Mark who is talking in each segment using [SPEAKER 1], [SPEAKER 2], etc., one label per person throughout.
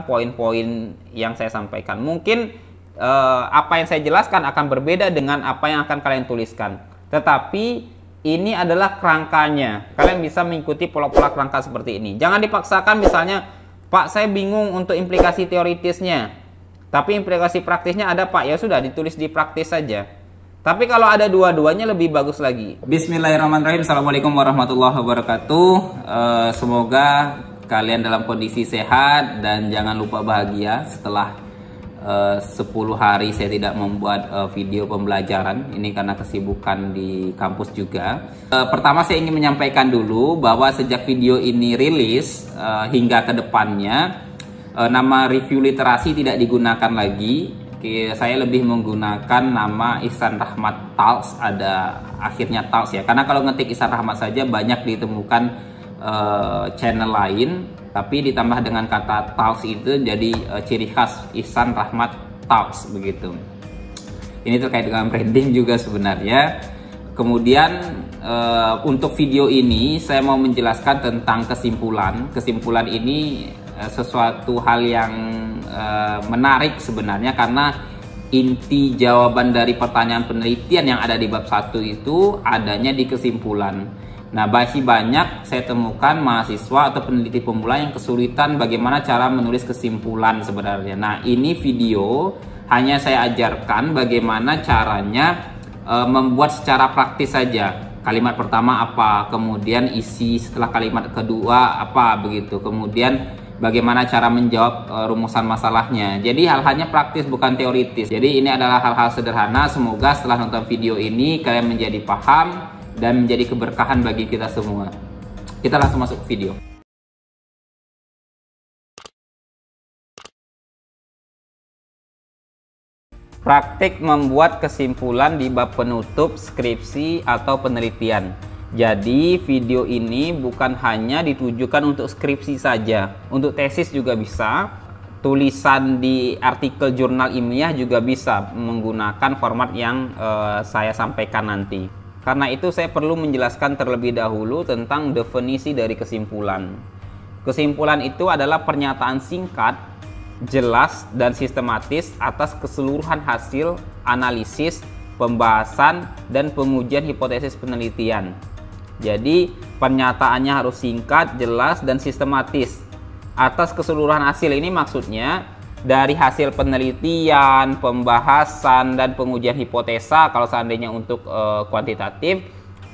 [SPEAKER 1] poin-poin yang saya sampaikan. Mungkin apa yang saya jelaskan akan berbeda dengan apa yang akan kalian tuliskan. Tetapi ini adalah kerangkanya. Kalian bisa mengikuti pola-pola kerangka seperti ini. Jangan dipaksakan misalnya, Pak saya bingung untuk implikasi teoritisnya, tapi implikasi praktisnya ada Pak. Ya sudah, ditulis di praktis saja. Tapi kalau ada dua-duanya lebih bagus lagi. Bismillahirrahmanirrahim. Assalamualaikum warahmatullahi wabarakatuh. Semoga kalian dalam kondisi sehat dan jangan lupa bahagia setelah 10 hari saya tidak membuat video pembelajaran. Ini karena kesibukan di kampus juga. Pertama saya ingin menyampaikan dulu bahwa sejak video ini rilis hingga ke depannya nama review literasi tidak digunakan lagi. Saya lebih menggunakan nama Ihsan Rahmat Talks, ada akhirnya Talks ya. Karena kalau ngetik Ihsan Rahmat saja banyak ditemukan channel lain, tapi ditambah dengan kata Talks itu jadi ciri khas Ihsan Rahmat Talks begitu. Ini terkait dengan branding juga sebenarnya. Kemudian untuk video ini saya mau menjelaskan tentang kesimpulan. Kesimpulan ini sesuatu hal yang menarik sebenarnya, karena inti jawaban dari pertanyaan penelitian yang ada di bab 1 itu adanya di kesimpulan. Nah, masih banyak saya temukan mahasiswa atau peneliti pemula yang kesulitan bagaimana cara menulis kesimpulan sebenarnya. Nah, ini video hanya saya ajarkan bagaimana caranya membuat secara praktis saja. Kalimat pertama apa, kemudian isi setelah kalimat kedua apa begitu. Kemudian bagaimana cara menjawab rumusan masalahnya. Jadi hal-halnya praktis bukan teoritis. Jadi ini adalah hal-hal sederhana. Semoga setelah nonton video ini kalian menjadi paham dan menjadi keberkahan bagi kita semua. Kita langsung masuk ke video. Praktik membuat kesimpulan di bab penutup skripsi atau penelitian. Jadi video ini bukan hanya ditujukan untuk skripsi saja, untuk tesis juga bisa, tulisan di artikel jurnal ilmiah juga bisa menggunakan format yang saya sampaikan nanti. Karena itu saya perlu menjelaskan terlebih dahulu tentang definisi dari kesimpulan. Kesimpulan itu adalah pernyataan singkat, jelas, dan sistematis atas keseluruhan hasil analisis, pembahasan, dan pengujian hipotesis penelitian. Jadi pernyataannya harus singkat, jelas, dan sistematis atas keseluruhan hasil. Ini maksudnya dari hasil penelitian, pembahasan, dan pengujian hipotesa. Kalau seandainya untuk kuantitatif,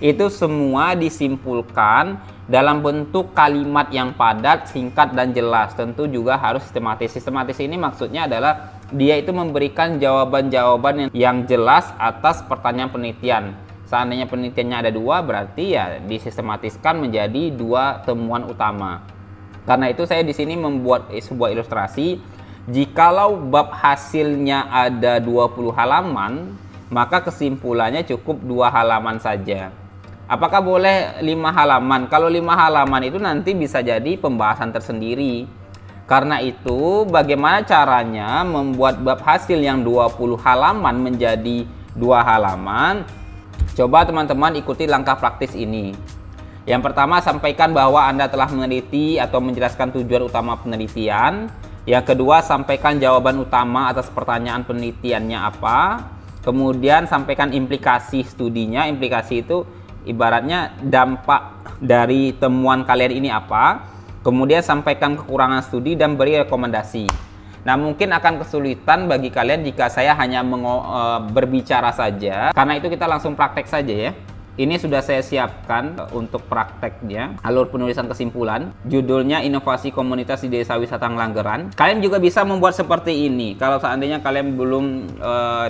[SPEAKER 1] itu semua disimpulkan dalam bentuk kalimat yang padat, singkat, dan jelas. Tentu juga harus sistematis. Sistematis ini maksudnya adalah dia itu memberikan jawaban-jawaban yang jelas atas pertanyaan penelitian. Seandainya penelitiannya ada dua, berarti ya disistematiskan menjadi dua temuan utama. Karena itu saya di sini membuat sebuah ilustrasi. Jikalau bab hasilnya ada 20 halaman, maka kesimpulannya cukup 2 halaman saja. Apakah boleh 5 halaman? Kalau 5 halaman itu nanti bisa jadi pembahasan tersendiri. Karena itu bagaimana caranya membuat bab hasil yang 20 halaman menjadi 2 halaman? Coba teman-teman ikuti langkah praktis ini. Yang pertama, sampaikan bahwa Anda telah meneliti atau menjelaskan tujuan utama penelitian. Yang kedua, sampaikan jawaban utama atas pertanyaan penelitiannya apa. Kemudian sampaikan implikasi studinya. Implikasi itu ibaratnya dampak dari temuan kalian ini apa. Kemudian sampaikan kekurangan studi dan beri rekomendasi. Nah, mungkin akan kesulitan bagi kalian jika saya hanya berbicara saja. Karena itu kita langsung praktek saja ya. Ini sudah saya siapkan untuk prakteknya, alur penulisan kesimpulan. Judulnya Inovasi Komunitas di Desa Wisata Ngelanggeran. Kalian juga bisa membuat seperti ini kalau seandainya kalian belum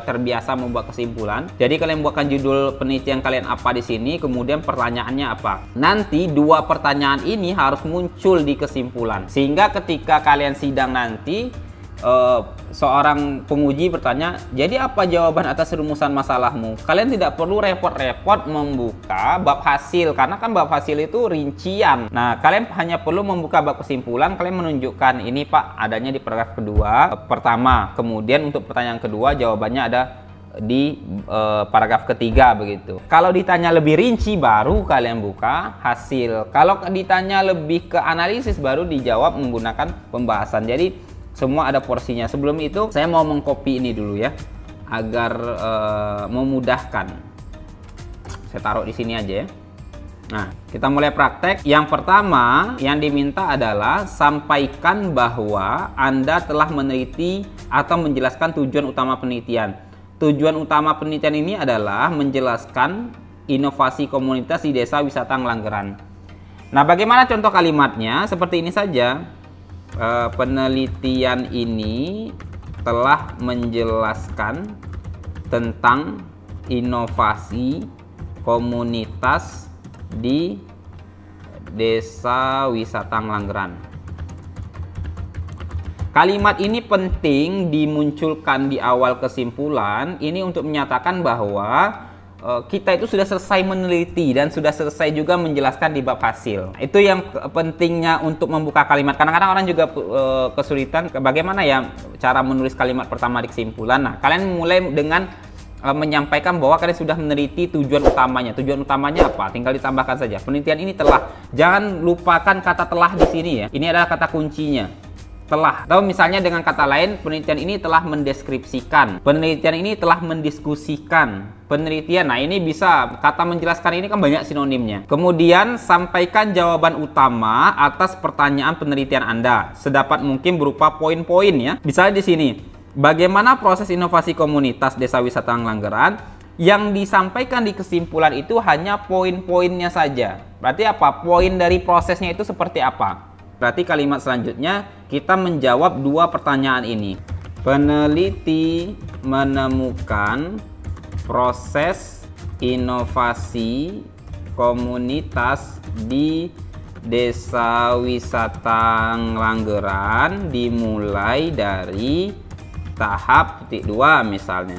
[SPEAKER 1] terbiasa membuat kesimpulan. Jadi kalian buatkan judul penelitian kalian apa di sini, kemudian pertanyaannya apa. Nanti 2 pertanyaan ini harus muncul di kesimpulan. Sehingga ketika kalian sidang nanti, seorang penguji bertanya, jadi apa jawaban atas rumusan masalahmu? Kalian tidak perlu repot-repot membuka bab hasil, karena kan bab hasil itu rincian. Nah, kalian hanya perlu membuka bab kesimpulan. Kalian menunjukkan ini Pak adanya di paragraf kedua pertama, kemudian untuk pertanyaan kedua jawabannya ada di paragraf ketiga begitu. Kalau ditanya lebih rinci baru kalian buka hasil. Kalau ditanya lebih ke analisis baru dijawab menggunakan pembahasan. Jadi Semua ada porsinya. Sebelum itu saya mau mengcopy ini dulu ya, agar memudahkan. Saya taruh di sini aja ya. Nah, kita mulai praktek. Yang pertama yang diminta adalah sampaikan bahwa Anda telah meneliti atau menjelaskan tujuan utama penelitian. Tujuan utama penelitian ini adalah menjelaskan inovasi komunitas di Desa Wisata Ngelanggeran. Nah, bagaimana contoh kalimatnya? Seperti ini saja. Penelitian ini telah menjelaskan tentang inovasi komunitas di Desa Wisata Ngelanggeran. Kalimat ini penting dimunculkan di awal kesimpulan ini untuk menyatakan bahwa kita itu sudah selesai meneliti dan sudah selesai juga menjelaskan di bab hasil. Itu yang pentingnya untuk membuka kalimat. Kadang-kadang orang juga kesulitan bagaimana ya cara menulis kalimat pertama di kesimpulan. Nah, kalian mulai dengan menyampaikan bahwa kalian sudah meneliti tujuan utamanya. Tujuan utamanya apa? Tinggal ditambahkan saja. Penelitian ini telah. Jangan lupakan kata telah di sini ya. Ini adalah kata kuncinya. Telah. Atau misalnya dengan kata lain, penelitian ini telah mendeskripsikan. Penelitian ini telah mendiskusikan. Penelitian, nah ini bisa, kata menjelaskan ini kan banyak sinonimnya. Kemudian sampaikan jawaban utama atas pertanyaan penelitian Anda. Sedapat mungkin berupa poin-poin ya. Misalnya di sini. Bagaimana proses inovasi komunitas Desa Wisata Ngelanggeran? Yang disampaikan di kesimpulan itu hanya poin-poinnya saja. Berarti apa? Poin dari prosesnya itu seperti apa? Berarti kalimat selanjutnya kita menjawab dua pertanyaan ini. Peneliti menemukan proses inovasi komunitas di Desa Wisata Ngelanggeran dimulai dari tahap titik 2 misalnya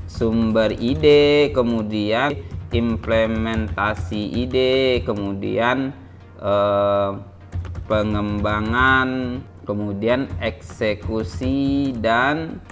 [SPEAKER 1] sumber ide, kemudian implementasi ide, kemudian pengembangan, kemudian eksekusi dan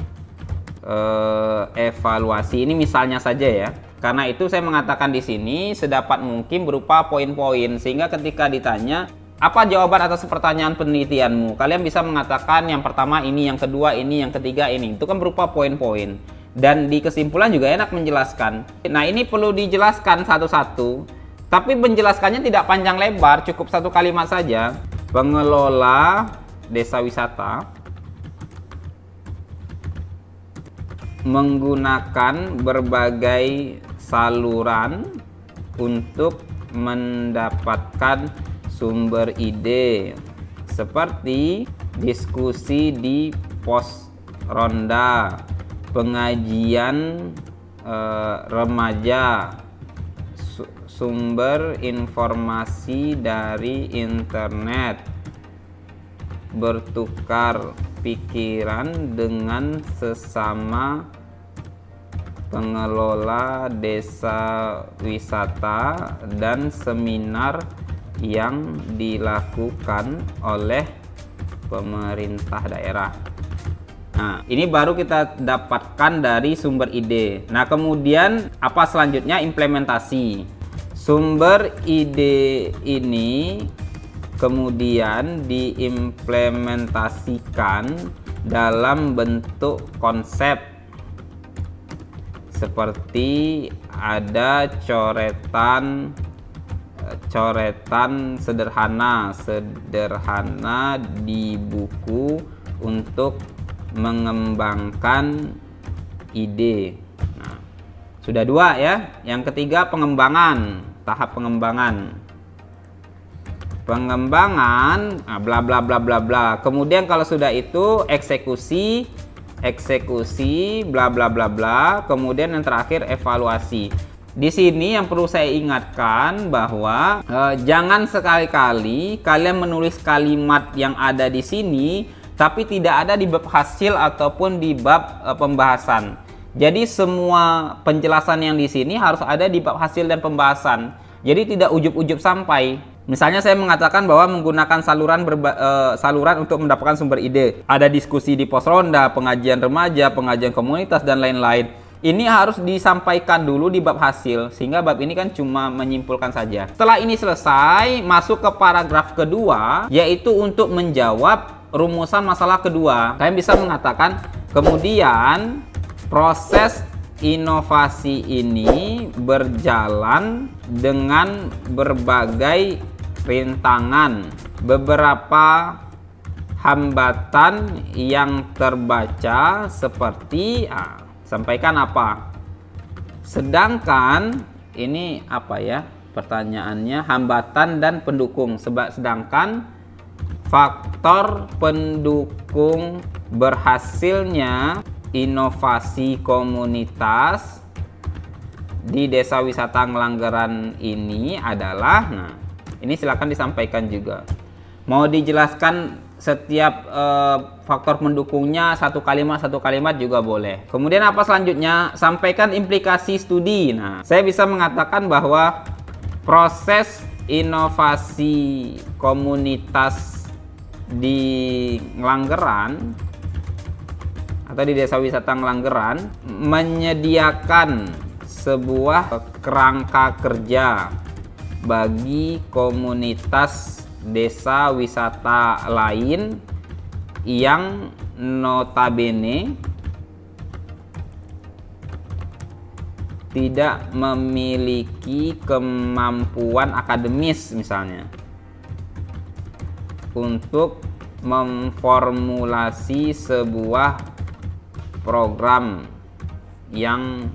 [SPEAKER 1] evaluasi. Ini misalnya saja ya. Karena itu saya mengatakan di sini sedapat mungkin berupa poin-poin sehingga ketika ditanya apa jawaban atas pertanyaan penelitianmu? Kalian bisa mengatakan yang pertama ini, yang kedua ini, yang ketiga ini. Itu kan berupa poin-poin. Dan di kesimpulan juga enak menjelaskan. Nah, ini perlu dijelaskan satu-satu. Tapi menjelaskannya tidak panjang lebar, cukup satu kalimat saja. Pengelola desa wisata menggunakan berbagai saluran untuk mendapatkan sumber ide seperti diskusi di pos ronda, pengajian remaja, sumber informasi dari internet, bertukar pikiran dengan sesama pengelola desa wisata, dan seminar yang dilakukan oleh pemerintah daerah. Nah, ini baru kita dapatkan dari sumber ide. Nah, kemudian apa selanjutnya? Implementasi. Sumber ide ini kemudian diimplementasikan dalam bentuk konsep seperti ada coretan sederhana di buku untuk mengembangkan ide. Nah, sudah dua ya. Yang ketiga pengembangan, tahap pengembangan. Nah, bla bla bla bla bla. Kemudian kalau sudah itu eksekusi, bla bla bla bla. Kemudian yang terakhir evaluasi. Di sini yang perlu saya ingatkan bahwa jangan sekali-kali kalian menulis kalimat yang ada di sini tapi tidak ada di bab hasil ataupun di bab pembahasan. Jadi semua penjelasan yang di sini harus ada di bab hasil dan pembahasan. Jadi tidak ujub-ujub sampai. Misalnya saya mengatakan bahwa menggunakan saluran untuk mendapatkan sumber ide. Ada diskusi di pos ronda, pengajian remaja, pengajian komunitas, dan lain-lain. Ini harus disampaikan dulu di bab hasil, sehingga bab ini kan cuma menyimpulkan saja. Setelah ini selesai, masuk ke paragraf kedua, yaitu untuk menjawab rumusan masalah kedua. Kalian bisa mengatakan kemudian proses inovasi ini berjalan dengan berbagai rintangan, beberapa hambatan yang terbaca seperti sampaikan apa. Sedangkan ini apa ya pertanyaannya, hambatan dan pendukung. Sedangkan faktor pendukung berhasilnya inovasi komunitas di Desa Wisata Ngelanggeran ini adalah, nah ini silakan disampaikan juga. Mau dijelaskan setiap faktor pendukungnya satu kalimat juga boleh. Kemudian apa selanjutnya? Sampaikan implikasi studi. Nah, saya bisa mengatakan bahwa proses inovasi komunitas di Ngelanggeran atau di Desa Wisata Ngelanggeran menyediakan sebuah kerangka kerja bagi komunitas desa wisata lain yang notabene tidak memiliki kemampuan akademis misalnya untuk memformulasi sebuah program yang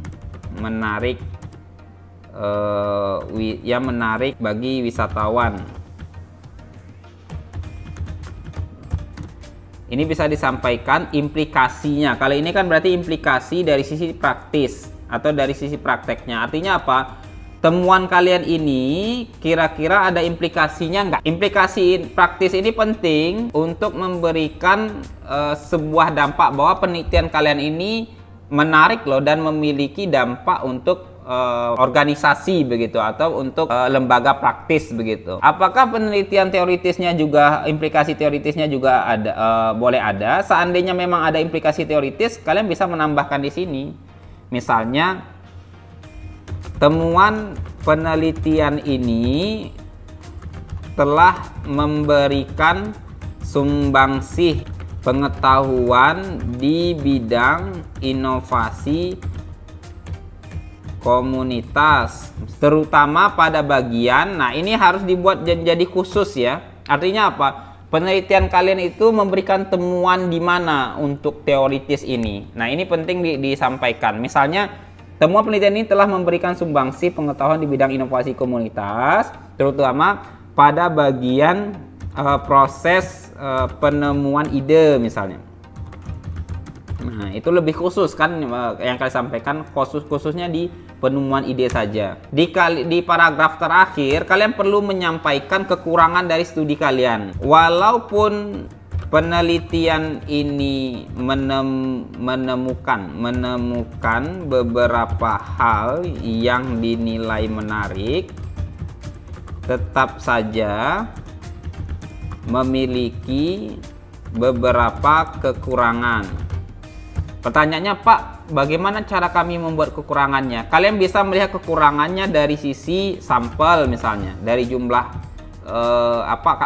[SPEAKER 1] menarik bagi wisatawan. Ini bisa disampaikan implikasinya. Kalau ini kan berarti implikasi dari sisi praktis atau dari sisi prakteknya. Artinya apa? Temuan kalian ini kira-kira ada implikasinya nggak? Implikasi praktis ini penting untuk memberikan sebuah dampak bahwa penelitian kalian ini menarik loh dan memiliki dampak untuk organisasi begitu atau untuk lembaga praktis begitu. Apakah penelitian teoritisnya juga, implikasi teoritisnya juga ada, boleh ada? Seandainya memang ada implikasi teoritis, kalian bisa menambahkan di sini. Misalnya temuan penelitian ini telah memberikan sumbangsih pengetahuan di bidang inovasi komunitas, terutama pada bagian, nah ini harus dibuat jadi khusus ya. Artinya apa? Penelitian kalian itu memberikan temuan di mana untuk teoritis ini. Nah ini penting disampaikan. Misalnya temuan penelitian ini telah memberikan sumbangsih pengetahuan di bidang inovasi komunitas, terutama pada bagian proses penemuan ide misalnya. Nah itu lebih khusus kan yang kalian sampaikan, khususnya di penemuan ide saja. Di paragraf terakhir kalian perlu menyampaikan kekurangan dari studi kalian. Walaupun penelitian ini menemukan beberapa hal yang dinilai menarik, tetap saja memiliki beberapa kekurangan. Pertanyaannya, Pak, bagaimana cara kami membuat kekurangannya? Kalian bisa melihat kekurangannya dari sisi sampel misalnya, dari jumlah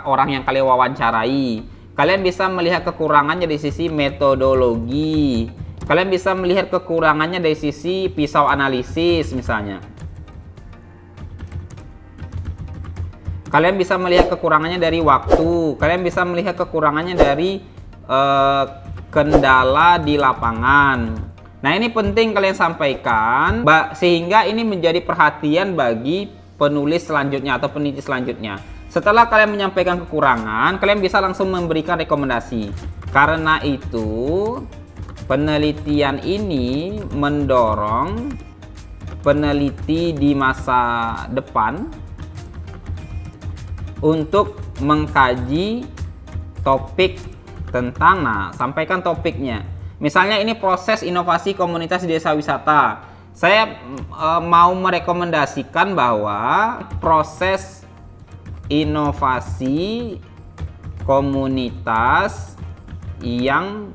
[SPEAKER 1] orang yang kalian wawancarai. Kalian bisa melihat kekurangannya dari sisi metodologi. Kalian bisa melihat kekurangannya dari sisi pisau analisis misalnya. Kalian bisa melihat kekurangannya dari waktu. Kalian bisa melihat kekurangannya dari kendala di lapangan. Nah ini penting kalian sampaikan sehingga ini menjadi perhatian bagi penulis selanjutnya atau peneliti selanjutnya. Setelah kalian menyampaikan kekurangan, kalian bisa langsung memberikan rekomendasi. Karena itu penelitian ini mendorong peneliti di masa depan untuk mengkaji topik tentang, nah sampaikan topiknya. Misalnya ini proses inovasi komunitas desa wisata. Saya mau merekomendasikan bahwa proses inovasi komunitas yang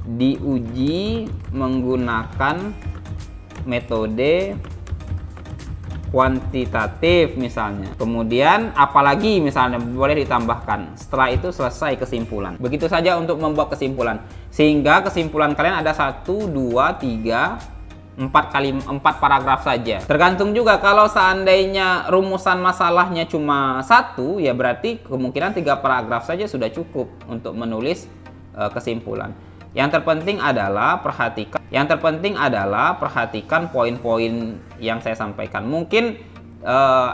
[SPEAKER 1] diuji menggunakan metode kuantitatif misalnya. Kemudian apalagi misalnya boleh ditambahkan. Setelah itu selesai kesimpulan. Begitu saja untuk membuat kesimpulan. Sehingga kesimpulan kalian ada 1, 2, 3, 4 paragraf saja. Tergantung juga, kalau seandainya rumusan masalahnya cuma 1, ya berarti kemungkinan 3 paragraf saja sudah cukup untuk menulis kesimpulan. Yang terpenting adalah perhatikan poin-poin yang saya sampaikan. Mungkin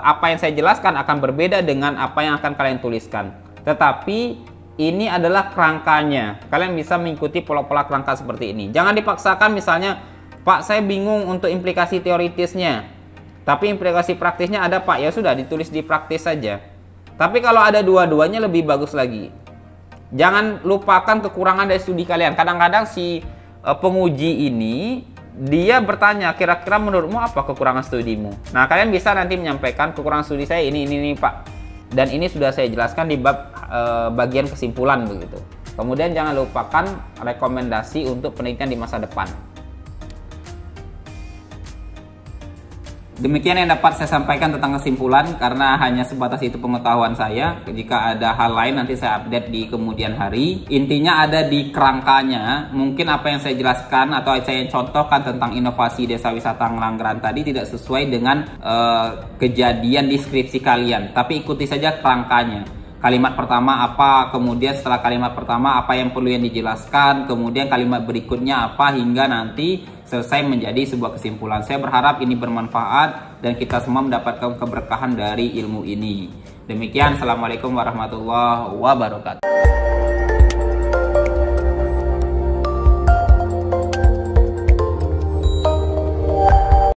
[SPEAKER 1] apa yang saya jelaskan akan berbeda dengan apa yang akan kalian tuliskan. Tetapi ini adalah kerangkanya. Kalian bisa mengikuti pola-pola kerangka seperti ini. Jangan dipaksakan misalnya, Pak, saya bingung untuk implikasi teoritisnya, tapi implikasi praktisnya ada, Pak. Ya sudah, ditulis di praktis saja. Tapi kalau ada dua-duanya lebih bagus lagi. Jangan lupakan kekurangan dari studi kalian. Kadang-kadang si penguji ini, dia bertanya, kira-kira menurutmu apa kekurangan studimu? Nah, kalian bisa nanti menyampaikan kekurangan studi saya ini, Pak. Dan ini sudah saya jelaskan di bab bagian kesimpulan begitu. Kemudian jangan lupakan rekomendasi untuk penelitian di masa depan. Demikian yang dapat saya sampaikan tentang kesimpulan, karena hanya sebatas itu pengetahuan saya. Jika ada hal lain nanti saya update di kemudian hari. Intinya ada di kerangkanya. Mungkin apa yang saya jelaskan atau saya contohkan tentang inovasi desa wisata Ngelanggeran tadi tidak sesuai dengan kejadian di skripsi kalian. Tapi ikuti saja kerangkanya. Kalimat pertama apa, kemudian setelah kalimat pertama apa yang perlu yang dijelaskan, kemudian kalimat berikutnya apa, hingga nanti selesai menjadi sebuah kesimpulan. Saya berharap ini bermanfaat dan kita semua mendapatkan keberkahan dari ilmu ini. Demikian, Assalamualaikum warahmatullahi wabarakatuh.